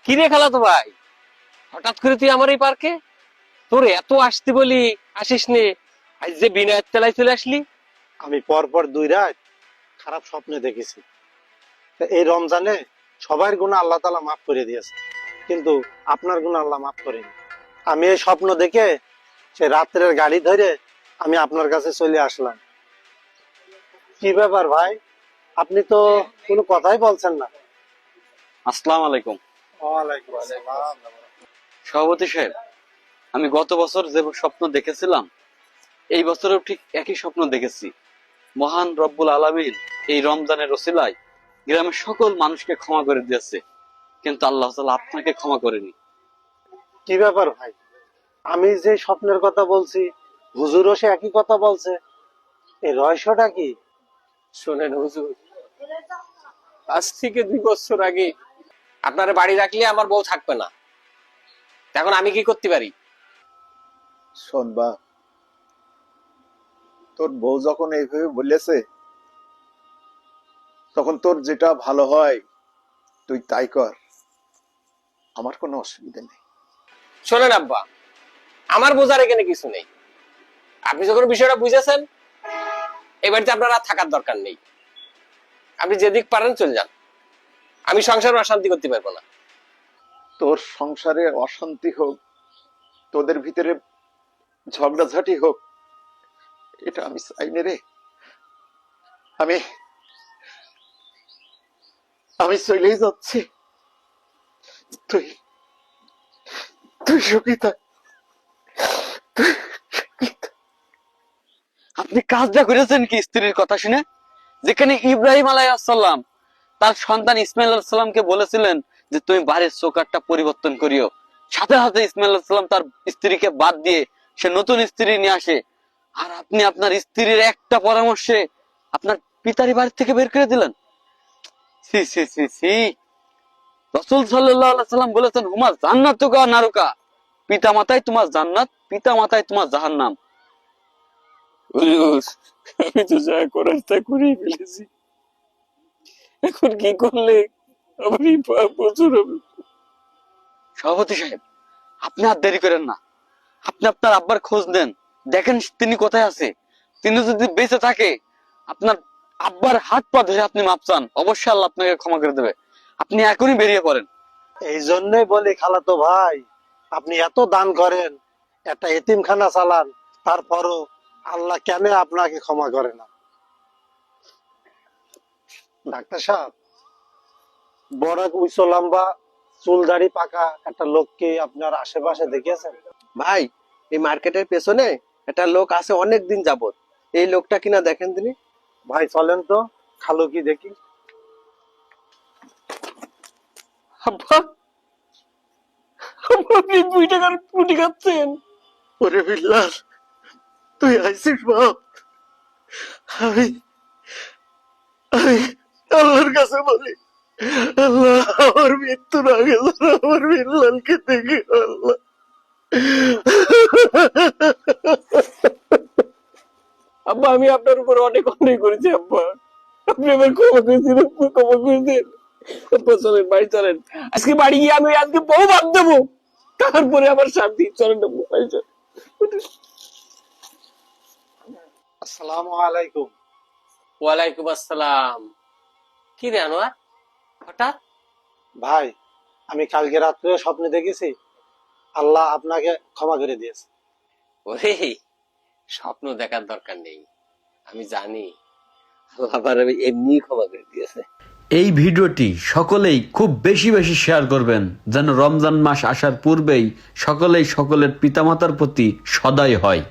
কি রে খালাতো ভাই, হঠাৎ করে তুই আমার এই পার্কে? তোর এত আসতে বলি আসিস নে, আজ যে বিনা তেলায় চলে আসলি। আমি পরপর 2 রাত খারাপ স্বপ্নে দেখেছি। তা এই রমজানে সবার গুনাহ আল্লাহ তাআলা মাফ করে দিয়েছে, কিন্তু আপনার গুনাহ আল্লাহ মাফ করেনি। আমি এই স্বপ্ন দেখে সে রাত্রের গাড়ি ধরে আমি আপনার কাছে চলে আসলাম। কি ব্যাপার ভাই, আপনি তো কোনো কথাই বলছেন না? আসসালামু আলাইকুম। ওয়ালাইকুম আসসালাম। সভাপতি সাহেব, আমি গত বছর যে স্বপ্ন দেখেছিলাম এই বছরেও ঠিক একই স্বপ্ন দেখেছি। মহান রব্বুল আলামিন এই রমজানের ওসিলায় গ্রামের সকল মানুষকে ক্ষমা করে দিয়েছে, কিন্তু আল্লাহ তাআলা আপনাকে ক্ষমা করেনি। কি ব্যাপার ভাই, আমি যে স্বপ্নের কথা বলছি হুজুরও সে একই কথা বলছে, এই রহস্যটা কি? শোনেন হুজুর, আজ থেকে 2 বছর আগে আপনার বাড়ি রাখলে আমার বউ থাকবে না। এখন আমি কি করতে পারি? শোন বা, তোর বউ যখন এইভাবে বলেছে তখন তোর যেটা ভালো হয় তুই তাই কর, আমার কোনো অসুবিধা নেই। শোনেন আব্বা, আমার বোঝার এখানে কিছু নেই। আপনি যখন বিষয়টা বুঝেছেন, এই বাড়িতে আপনার আর থাকার দরকার নেই। আপনি যেদিক পারেন চলে যান, আমি সংসার অশান্তি করতে পারবো না। তোর সংসারে অশান্তি হোক, তোদের ভিতরে ঝগড়াঝাটি হোক, এটা আমি চাই না রে। আমি আমি চলেই যাচ্ছি, তুই তুই সুখী থাক। আপনি কাজটা করেছেন কি স্ত্রীর কথা শুনে? যেখানে ইব্রাহিম আলাইহিসসালাম তার সন্তান ইসমাইল আলাইহিস সালামকে বলেছিলেন যে তুমি বাড়ির চৌকাঠটা পরিবর্তন করিও, সাথে সাথে ইসমাইল আলাইহিস সালাম তার স্ত্রীকে বাদ দিয়ে সে নতুন স্ত্রী নিয়ে আসে, আর আপনি আপনার স্ত্রীর একটা পরামর্শে আপনার পিতারই বাড়ি থেকে বের করে দিলেন। সি সি সি সি, রাসূল সাল্লাল্লাহু আলাইহি সাল্লাম বলেছেন হুমা জান্নাতুকা নারুকা, পিতা মাতাই তোমার জান্নাত, পিতা মাতাই তোমার জাহান্নাম। হুজুর, আমি তো যা করার তা করেই ফেলেছি। এখন কি করলে আমার এই পাপ বছর হবে? সভাপতি সাহেব, আপনি আর দেরি করেন না, আপনি আপনার আব্বার খোঁজ নেন, দেখেন তিনি কোথায় আছে। তিনি যদি বেঁচে থাকে আপনার আব্বার হাত পা ধরে আপনি মাপ চান, অবশ্যই আল্লাহ আপনাকে ক্ষমা করে দেবে। আপনি এখনই বেরিয়ে পড়েন। এই জন্যই বলি খালাতো ভাই, আপনি এত দান করেন, একটা এতিমখানা চালান, তারপরও আল্লাহ কেন আপনাকে ক্ষমা করে না? ডাক্তার সাহেব, বড় উঁচু লম্বা চুল দাড়ি পাকা একটা লোককে আপনার আশেপাশে দেখেছেন? ভাই, এই মার্কেটের পেছনে একটা লোক আছে অনেক দিন যাবত। এই লোকটা কিনা দেখেন তিনি। ভাই চলেন তো, খালু কি দেখি। আব্বা, আব্বা, আপনি 2 টাকার রুটি খাচ্ছেন? ওরে বিল্লাল, তুই আইসিস বাপ। আমি আমি আল্লাহর কাছে বলি, আল্লাহ আমার মৃত্যুর আগে যেন আমার বিল্লালকে দেখি আল্লাহ। আব্বা, আমি আপনার উপর অনেক অন্যায় করেছি আব্বা, আপনি আমার ক্ষমা করে দিন আব্বা, ক্ষমা করে দিন। আব্বা চলেন, বাড়ি চলেন। আজকে বাড়ি গিয়ে আমি আজকে বউ বাদ দেবো, তারপরে আমার শান্তি। চলেন আব্বা, বাড়ি চলেন। আসসালামু আলাইকুম। ওয়ালাইকুম আসসালাম। কি রে আনোয়ার, হঠাৎ? ভাই, আমি কালকে রাত্রে স্বপ্নে দেখেছি আল্লাহ আপনাকে ক্ষমা করে দিয়েছে। ওরে, স্বপ্ন দেখার দরকার নেই, আমি জানি আল্লাহ আবার এমনি ক্ষমা করে দিয়েছে। এই ভিডিওটি সকলেই খুব বেশি বেশি শেয়ার করবেন, যেন রমজান মাস আসার পূর্বেই সকলেই সকলের পিতামাতার প্রতি সদয় হয়।